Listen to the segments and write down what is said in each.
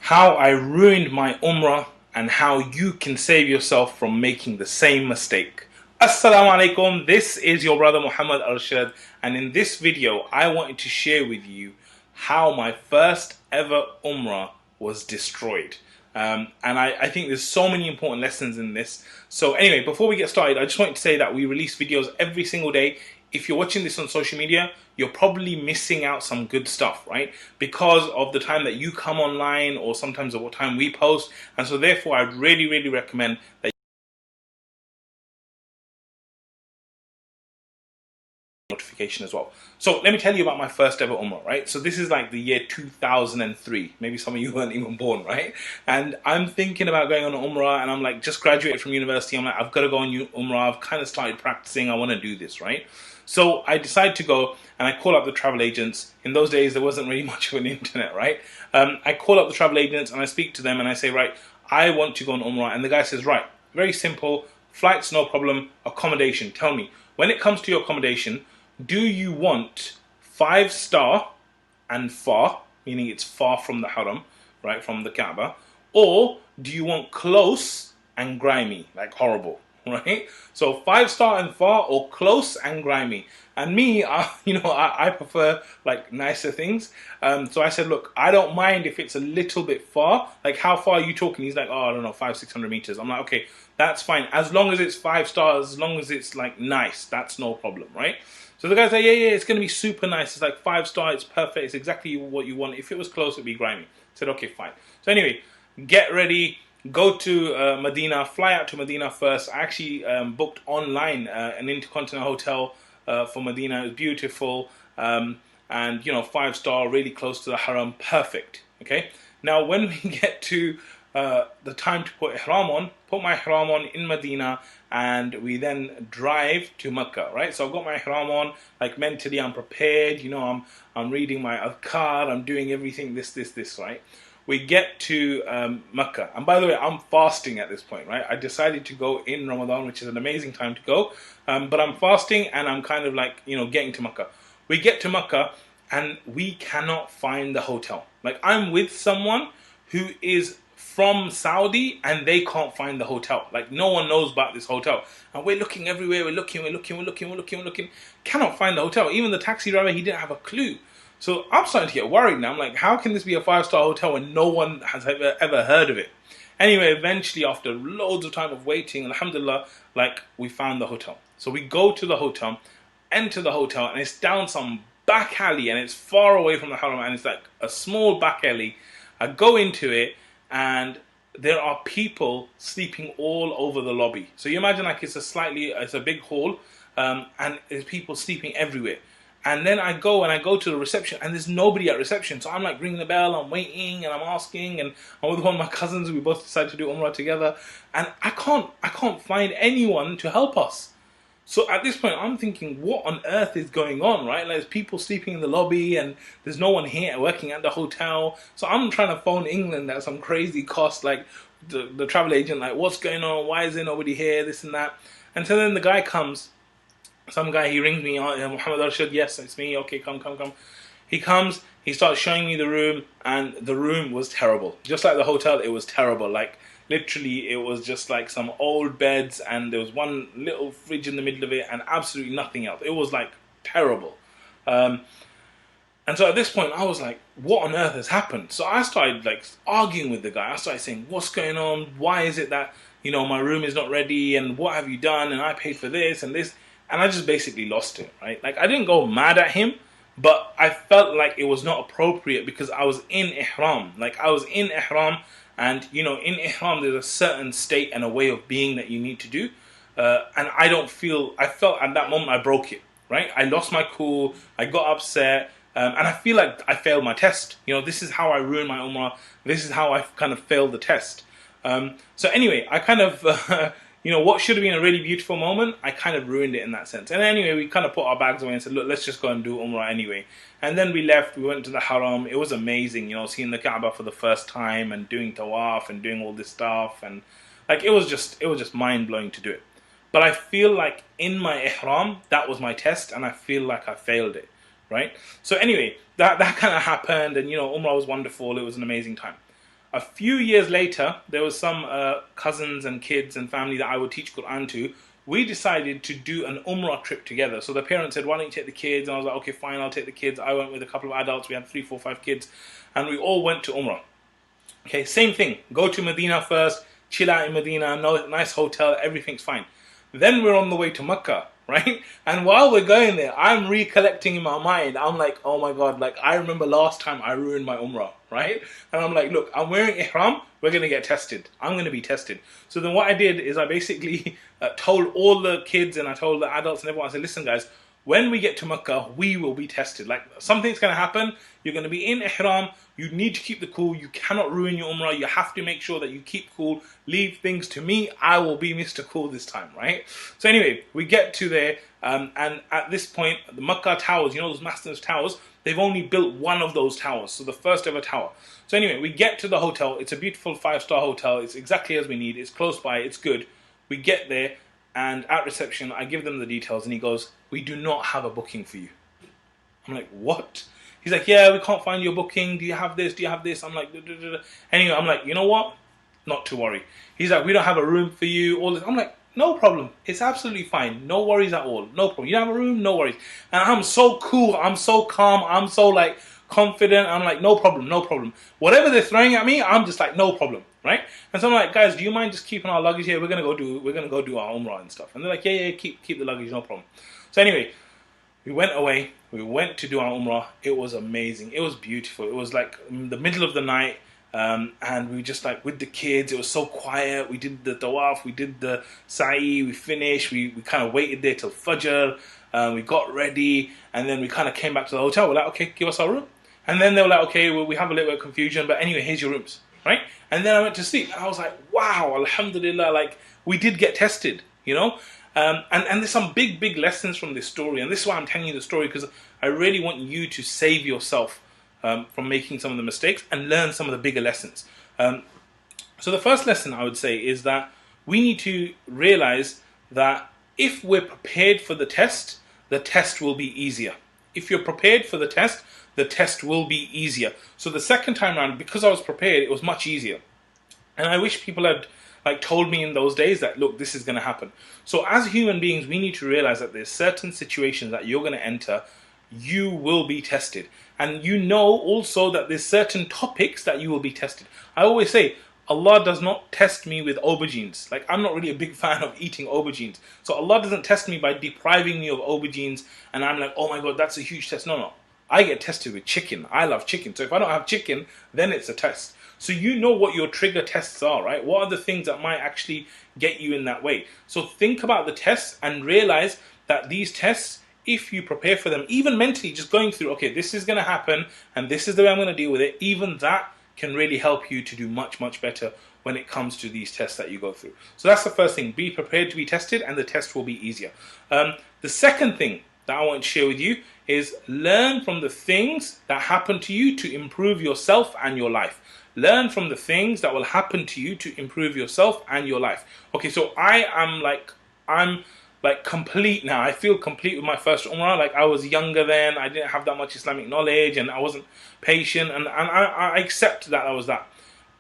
how I ruined my Umrah and how you can save yourself from making the same mistake. Assalamu alaikum, this is your brother Mohammad Arshad, and in this video I wanted to share with you how my first ever Umrah was destroyed. And I think there's so many important lessons in this. So anyway, before we get started, I just wanted to say that we release videos every single day. If you're watching this on social media, you're probably missing out some good stuff, right? Because of the time that you come online or sometimes at what time we post. And so therefore, I'd really recommend that notification as well. So let me tell you about my first ever Umrah, right? So this is like the year 2003. Maybe some of you weren't even born, right? And I'm thinking about going on an Umrah, and I'm like, just graduated from university. I'm like, I've got to go on Umrah. I've kind of started practicing. I want to do this, right? So I decided to go, and I call up the travel agents. In those days, there wasn't really much of an internet, right? I call up the travel agents and I speak to them and I say, right, I want to go on Umrah. And the guy says, right, very simple, flights, no problem, accommodation. Tell me, when it comes to your accommodation, do you want 5-star and far, meaning it's far from the Haram, right, from the Kaaba, or do you want close and grimy, like horrible, right? So 5-star and far, or close and grimy. And me, I prefer like nicer things. So I said, look, I don't mind if it's a little bit far. Like, how far are you talking? He's like, oh, I don't know, 500-600 meters. I'm like, okay, that's fine. As long as it's 5 stars, as long as it's like nice, that's no problem, right? So the guy's like, yeah, it's going to be super nice. It's like 5-star, it's perfect. It's exactly what you want. If it was close, it'd be grimy. I said, okay, fine. So anyway, get ready, go to Medina, fly out to Medina first. I actually booked online an Intercontinental hotel for Medina. It was beautiful. And, 5-star, really close to the Haram, perfect. Okay. Now, when we get to the time to put my ihram on in Medina, and we then drive to Mecca, right? So I've got my ihram on, like mentally I'm prepared, I'm reading my adhkar, I'm doing everything, this, right? We get to Mecca, and by the way, I'm fasting at this point, right? I decided to go in Ramadan, which is an amazing time to go, but I'm fasting and I'm kind of like, getting to Mecca. We get to Mecca and we cannot find the hotel. Like, I'm with someone who is from Saudi and they can't find the hotel. Like, no one knows about this hotel. And we're looking everywhere, we're looking. Cannot find the hotel. Even the taxi driver, he didn't have a clue. So I'm starting to get worried now. I'm like, how can this be a 5-star hotel when no one has ever heard of it? Anyway, eventually, after loads of time of waiting, alhamdulillah, like, we found the hotel. So we go to the hotel, enter the hotel, and it's down some back alley, and it's far away from the Haram, and it's like a small back alley. I go into it, and there are people sleeping all over the lobby. So you imagine, like, it's a big hall, and there's people sleeping everywhere. And then I go to the reception, and there's nobody at reception. So I'm like ringing the bell, I'm waiting, and I'm asking, and I'm with one of my cousins. We both decided to do Umrah together, and I can't find anyone to help us. So at this point, I'm thinking, what on earth is going on, right? Like, there's people sleeping in the lobby, and there's no one here working at the hotel. So I'm trying to phone England at some crazy cost, like the travel agent, like, what's going on? Why is there nobody here? This and that. And so then the guy comes, some guy, he rings me, Mohammad Arshad, yes, it's me, okay, come. He comes, he starts showing me the room, and the room was terrible. Just like the hotel, it was terrible. Like, literally, it was just like some old beds, and there was one little fridge in the middle of it, and absolutely nothing else. It was like terrible. And so at this point, I was like, what on earth has happened? So I started like arguing with the guy. I started saying, what's going on? Why is it that, my room is not ready? And what have you done? And I paid for this and this. And I just basically lost it, right? Like, I didn't go mad at him, but I felt like it was not appropriate because I was in ihram. Like, I was in ihram. And, in ihram, there's a certain state and a way of being that you need to do. And I felt at that moment I broke it, right? I lost my cool, I got upset, and I feel like I failed my test. This is how I ruined my Umrah. This is how I kind of failed the test. So anyway, I kind of, what should have been a really beautiful moment, I kind of ruined it in that sense. And anyway, we kind of put our bags away and said, look, let's just go and do Umrah anyway. And then we left, we went to the Haram. It was amazing, seeing the Kaaba for the first time and doing tawaf and doing all this stuff. And like, it was just mind-blowing to do it. But I feel like in my ihram, that was my test, and I feel like I failed it, right? So anyway, that kind of happened, and Umrah was wonderful. It was an amazing time. A few years later, there was some cousins and kids and family that I would teach Quran to. We decided to do an Umrah trip together. So the parents said, why don't you take the kids? And I was like, okay, fine, I'll take the kids. I went with a couple of adults. We had 3, 4, 5 kids. And we all went to Umrah. Okay, same thing. Go to Medina first, chill out in Medina, nice hotel, everything's fine. Then we're on the way to Mecca, right? And while we're going there, I'm recollecting in my mind. I'm like, oh my God, like I remember last time I ruined my Umrah, right? And I'm like, look, I'm wearing Ihram, we're going to get tested. I'm going to be tested. So then what I did is I basically told all the kids and I told the adults and everyone, I said, listen guys, when we get to Mecca, we will be tested. Like something's going to happen. You're going to be in Ihram. You need to keep the cool. You cannot ruin your Umrah. You have to make sure that you keep cool. Leave things to me. I will be Mr. Cool this time, right? So anyway, we get to there. And at this point, the Mecca towers, you know those massive towers, they've only built one of those towers. So the first ever tower. So anyway, we get to the hotel. It's a beautiful 5-star hotel. It's exactly as we need. It's close by. It's good. We get there. And at reception, I give them the details. And he goes, we do not have a booking for you. I'm like, what? He's like, yeah, we can't find your booking. Do you have this? Do you have this? I'm like, duh, duh, duh, duh. Anyway, I'm like, you know what? Not to worry. He's like, we don't have a room for you. All this. I'm like, no problem. It's absolutely fine. No worries at all. No problem. You don't have a room? No worries. And I'm so cool. I'm so calm. I'm so like confident. I'm like, no problem. No problem. Whatever they're throwing at me, I'm just like, no problem. Right? And so I'm like, guys, do you mind just keeping our luggage here? We're gonna go do our Umrah and stuff. And they're like, yeah, keep the luggage, no problem. So anyway, we went away. We went to do our Umrah. It was amazing. It was beautiful. It was like in the middle of the night, and we just like with the kids. It was so quiet. We did the tawaf. We did the sa'i. We finished. We kind of waited there till Fajr. We got ready, and then we kind of came back to the hotel. We're like, okay, give us our room. And then they were like, okay, well, we have a little bit of confusion, but anyway, here's your rooms. Right? And then I went to sleep. And I was like, wow, alhamdulillah, like we did get tested, you know? And there's some big lessons from this story. And this is why I'm telling you the story, because I really want you to save yourself from making some of the mistakes and learn some of the bigger lessons. So the first lesson I would say is that we need to realize that if we're prepared for the test will be easier. If you're prepared for the test will be easier. So the second time around, because I was prepared, it was much easier. And I wish people had like told me in those days that, look, this is going to happen. So as human beings, we need to realize that there's certain situations that you're going to enter, you will be tested. And you know also that there's certain topics that you will be tested. I always say, Allah does not test me with aubergines. Like, I'm not really a big fan of eating aubergines. So Allah doesn't test me by depriving me of aubergines and I'm like, oh my God, that's a huge test. No. I get tested with chicken. I love chicken. So if I don't have chicken, then it's a test. So you know what your trigger tests are, right? What are the things that might actually get you in that way? So think about the tests and realize that these tests, if you prepare for them, even mentally, just going through, okay, this is going to happen and this is the way I'm going to deal with it, even that can really help you to do much better when it comes to these tests that you go through. So that's the first thing. Be prepared to be tested and the test will be easier. The second thing that I want to share with you is learn from the things that happen to you to improve yourself and your life. Learn from the things that will happen to you to improve yourself and your life. Okay, so I'm like complete now. I feel complete with my first Umrah. Like I was younger then, I didn't have that much Islamic knowledge and I wasn't patient and I accept that I was that.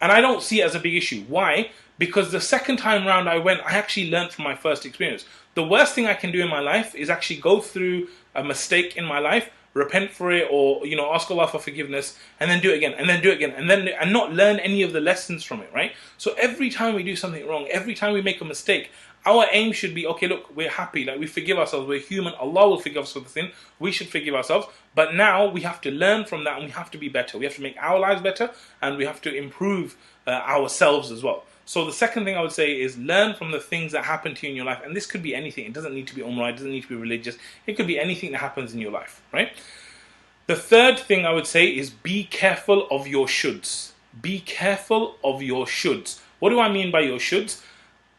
And I don't see it as a big issue. Why? Because the second time round I went, I actually learned from my first experience. The worst thing I can do in my life is actually go through a mistake in my life, repent for it, or ask Allah for forgiveness, and then do it again, and then do it again, and not learn any of the lessons from it, right? So every time we do something wrong, every time we make a mistake, our aim should be, okay, look, we're happy, like we forgive ourselves, we're human, Allah will forgive us for the sin, we should forgive ourselves, but now we have to learn from that and we have to be better. We have to make our lives better and we have to improve ourselves as well. So the second thing I would say is learn from the things that happen to you in your life. And this could be anything. It doesn't need to be Umrah. It doesn't need to be religious. It could be anything that happens in your life, right? The third thing I would say is be careful of your shoulds. Be careful of your shoulds. What do I mean by your shoulds?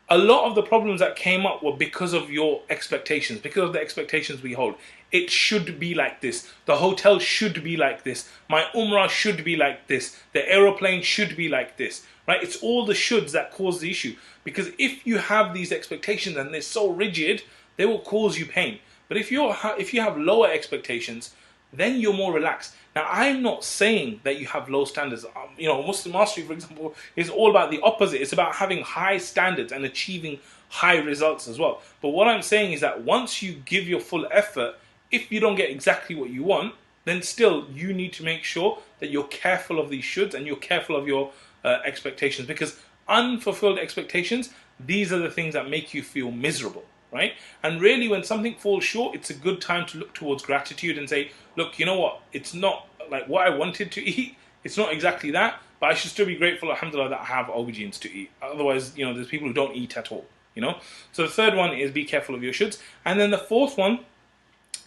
A lot of the problems that came up were because of your expectations, because of the expectations we hold. It should be like this. The hotel should be like this. My Umrah should be like this. The aeroplane should be like this. Right? It's all the shoulds that cause the issue. Because if you have these expectations and they're so rigid, they will cause you pain. But if you have lower expectations, then you're more relaxed. Now, I'm not saying that you have low standards. Muslim mastery, for example, is all about the opposite. It's about having high standards and achieving high results as well. But what I'm saying is that once you give your full effort, if you don't get exactly what you want, then still you need to make sure that you're careful of these shoulds and you're careful of your expectations, because unfulfilled expectations, these are the things that make you feel miserable, right? And really, when something falls short, it's a good time to look towards gratitude and say, look, you know what, it's not like what I wanted to eat, it's not exactly that, but I should still be grateful, alhamdulillah, that I have aubergines to eat. Otherwise, there's people who don't eat at all, So the third one is be careful of your shoulds. And then the fourth one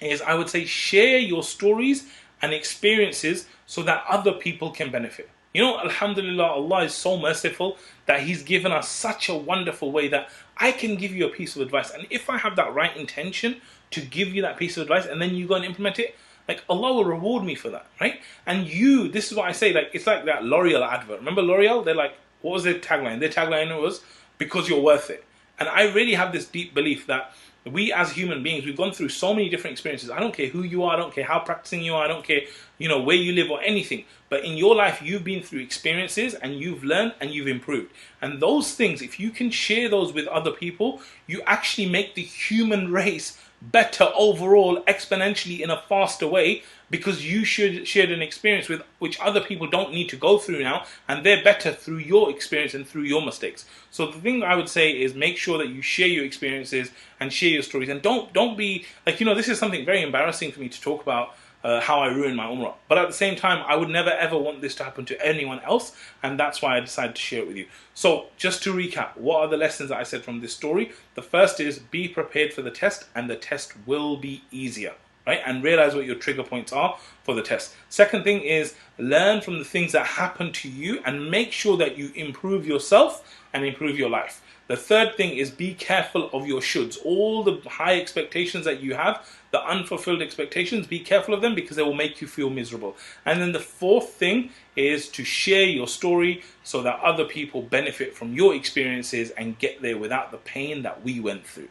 is, I would say, share your stories and experiences so that other people can benefit. Alhamdulillah, Allah is so merciful that He's given us such a wonderful way that I can give you a piece of advice. And if I have that right intention to give you that piece of advice and then you go and implement it, like, Allah will reward me for that, right? And this is what I say, like, it's like that L'Oreal advert. Remember L'Oreal? They're like, what was their tagline? Their tagline was, because you're worth it. And I really have this deep belief that we as human beings, we've gone through so many different experiences. I don't care who you are, I don't care how practicing you are, I don't care, where you live or anything. But in your life, you've been through experiences and you've learned and you've improved. And those things, if you can share those with other people, you actually make the human race better overall, exponentially, in a faster way, because you shared an experience with which other people don't need to go through now, and they're better through your experience and through your mistakes. So the thing I would say is, make sure that you share your experiences and share your stories, and don't be like, this is something very embarrassing for me to talk about, how I ruined my Umrah. But at the same time, I would never ever want this to happen to anyone else, and that's why I decided to share it with you. So just to recap, what are the lessons that I said from this story? The first is, be prepared for the test, and the test will be easier, right? And realize what your trigger points are for the test. Second thing is, learn from the things that happen to you and make sure that you improve yourself and improve your life. The third thing is, be careful of your shoulds. All the high expectations that you have, the unfulfilled expectations, be careful of them, because they will make you feel miserable. And then the fourth thing is to share your story so that other people benefit from your experiences and get there without the pain that we went through.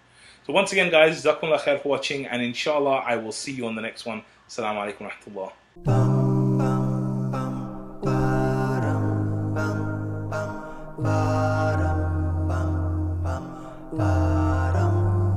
So once again, guys, Jazakumullah khair for watching, and inshallah I will see you on the next one. Assalamu alaikum wa rahmatullah.